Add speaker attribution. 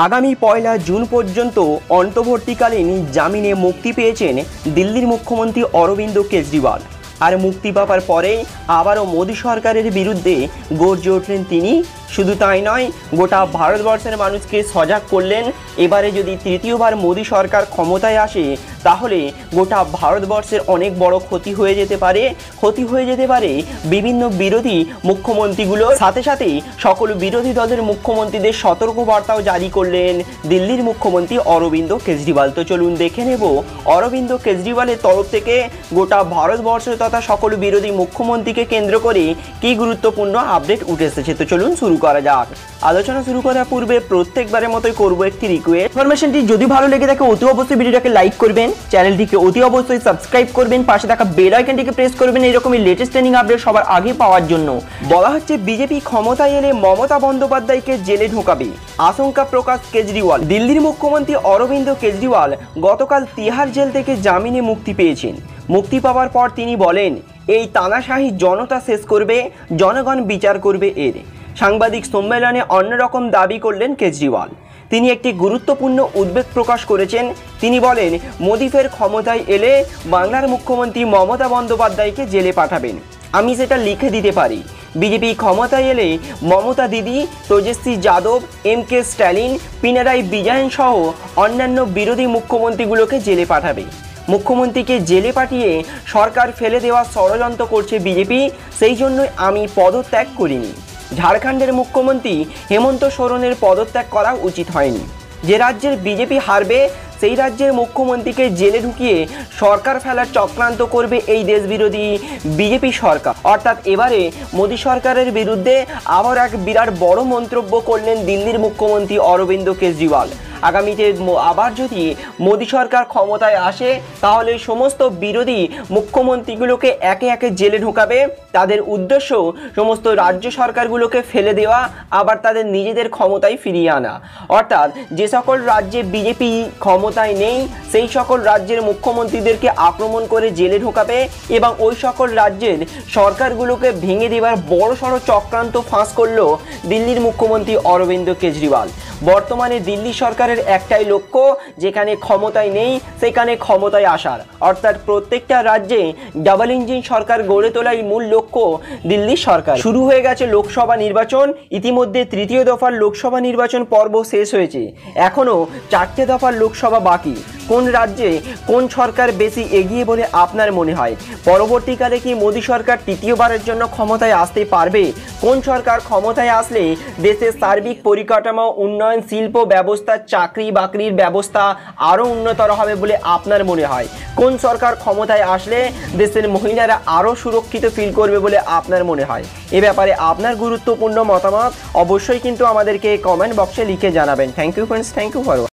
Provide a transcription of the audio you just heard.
Speaker 1: আগামী 1 জুন পর্যন্ত অন্তর্বর্তীকালীন জামিনে মুক্তি পেয়েছেন দিল্লির মুখ্যমন্ত্রী অরবিন্দ কেজরিওয়াল। আর মুক্তি পাওয়ার পরেই আবারও মোদী সরকারের বিরুদ্ধে গর্জে উঠলেন তিনি। শুধু তাই নয়, গোটা ভারতবর্ষের মানুষকে সজাগ করলেন এবারে যদি তৃতীয়বার মোদী সরকার ক্ষমতায় আসে তাহলে গোটা ভারতবর্ষের অনেক বড় ক্ষতি হয়ে যেতে পারে বিভিন্ন বিরোধী মুখ্যমন্ত্রীগুলোর সাথে সাথে সকল বিরোধী দলের মুখ্যমন্ত্রীদের সতর্কবার্তাও জারি করলেন দিল্লির মুখ্যমন্ত্রী অরবিন্দ কেজরিওয়াল। তো চলুন দেখে নেব অরবিন্দ কেজরিওয়ালের তরফ থেকে গোটা ভারতবর্ষ তথা সকল বিরোধী মুখ্যমন্ত্রীকে কেন্দ্র করে কি গুরুত্বপূর্ণ আপডেট উঠে এসেছে। তো চলুন শুরু করা যাক। আলোচনা শুরু করার পূর্বে প্রত্যেকবারের মতোই করব একটি রিকোয়েস্ট, ইনফরমেশনটি যদি ভালো লেগে থাকে অতি অবশ্যই ভিডিওটাকে লাইক করবেন, চ্যানেলটিকে অতি অবশ্যই সাবস্ক্রাইব করবেন, পাশে থাকা বেল আইকনটিকে প্রেস করবেন এরকমই লেটেস্ট ট্রেনিং আপডেট সবার আগে পাওয়ার জন্য। বলা হচ্ছে বিজেপি ক্ষমতায় এলে মমতা বন্দ্যোপাধ্যায়কে জেলে ঢোকাবে, আশঙ্কা প্রকাশ কেজরিওয়াল। দিল্লির মুখ্যমন্ত্রী অরবিন্দ কেজরিওয়াল গতকাল তিহার জেল থেকে জামিনে মুক্তি পেয়েছেন। মুক্তি পাওয়ার পর তিনি বলেন, এই তানাশাহি জনতা শেষ করবে, জনগণ বিচার করবে। এর সাংবাদিক সম্মেলনে অন্যরকম দাবি করলেন কেজরিওয়াল। তিনি একটি গুরুত্বপূর্ণ উদ্বেগ প্রকাশ করেছেন। তিনি বলেন, মোদি ফের ক্ষমতায় এলে বাংলার মুখ্যমন্ত্রী মমতা বন্দ্যোপাধ্যায়কে জেলে পাঠাবেন। আমি সেটা লিখে দিতে পারি। বিজেপি ক্ষমতায় এলে মমতা দিদি, তেজস্বী যাদব, এম.কে. স্ট্যালিন, পিনারাই বিজয়ন সহ অন্যান্য বিরোধী মুখ্যমন্ত্রীগুলোকে জেলে পাঠাবে। মুখ্যমন্ত্রীকে জেলে পাঠিয়ে সরকার ফেলে দেওয়ার ষড়যন্ত্র করছে বিজেপি, সেই জন্যই আমি পদত্যাগ করিনি। ঝাড়খণ্ডের মুখ্যমন্ত্রী হেমন্ত সোরেনের পদত্যাগ করা উচিত হয়নি। যে রাজ্যের বিজেপি হারবে সেই রাজ্যের মুখ্যমন্ত্রীকে জেলে ঢুকিয়ে সরকার ফেলার চক্রান্ত করবে এই দেশবিরোধী বিজেপি সরকার। অর্থাৎ এবারে মোদী সরকারের বিরুদ্ধে আবার এক বিরাট বড় মন্তব্য করলেন দিল্লির মুখ্যমন্ত্রী অরবিন্দ কেজরিওয়াল। আগামীতে আবার যদি মোদী সরকার ক্ষমতায় আসে তাহলে সমস্ত বিরোধী মুখ্যমন্ত্রীগুলোকে একে একে জেলে ঢোকাবে। তাদের উদ্দেশ্য সমস্ত রাজ্য সরকারগুলোকে ফেলে দেওয়া, আবার তাদের নিজেদের ক্ষমতায় ফিরিয়ে আনা। অর্থাৎ যে সকল রাজ্যে বিজেপি ক্ষমতায় নেই সেই সকল রাজ্যের মুখ্যমন্ত্রীদেরকে আক্রমণ করে জেলে ঢোকাবে এবং ওই সকল রাজ্যের সরকারগুলোকে ভেঙে দেওয়ার বড়সড় চক্রান্ত ফাঁস করল দিল্লির মুখ্যমন্ত্রী অরবিন্দ কেজরিওয়াল। বর্তমানে দিল্লি সরকারের একটাই লক্ষ্য, যেখানে ক্ষমতায় নেই সেখানে ক্ষমতায় আসার। অর্থাৎ প্রত্যেকটা রাজ্যে ডাবল ইঞ্জিন সরকার গড়ে তোলাই মূল লক্ষ্য দিল্লি সরকার। শুরু হয়ে গেছে লোকসভা নির্বাচন। ইতিমধ্যে তৃতীয় দফার লোকসভা নির্বাচন পর্ব শেষ হয়েছে, এখনও 4টে দফার লোকসভা বাকি। কোন রাজ্যে কোন সরকার বেশি এগিয়ে বলে আপনার মনে হয়? পরবর্তীকালে কি মোদী সরকার তৃতীয়বারের জন্য ক্ষমতায় আসতে পারবে? কোন সরকার ক্ষমতায় আসলে দেশের সার্বিক পরিকাঠামো উন্নয়ন, শিল্প ব্যবস্থা, চাকরি বাকরির ব্যবস্থা আরও উন্নতর হবে বলে আপনার মনে হয়? কোন সরকার ক্ষমতায় আসলে দেশের মহিলারা আরও সুরক্ষিত ফিল করবে বলে আপনার মনে হয়? এ ব্যাপারে আপনার গুরুত্বপূর্ণ মতামত অবশ্যই কিন্তু আমাদেরকে কমেন্ট বক্সে লিখে জানাবেন। Thank you friends, thank you for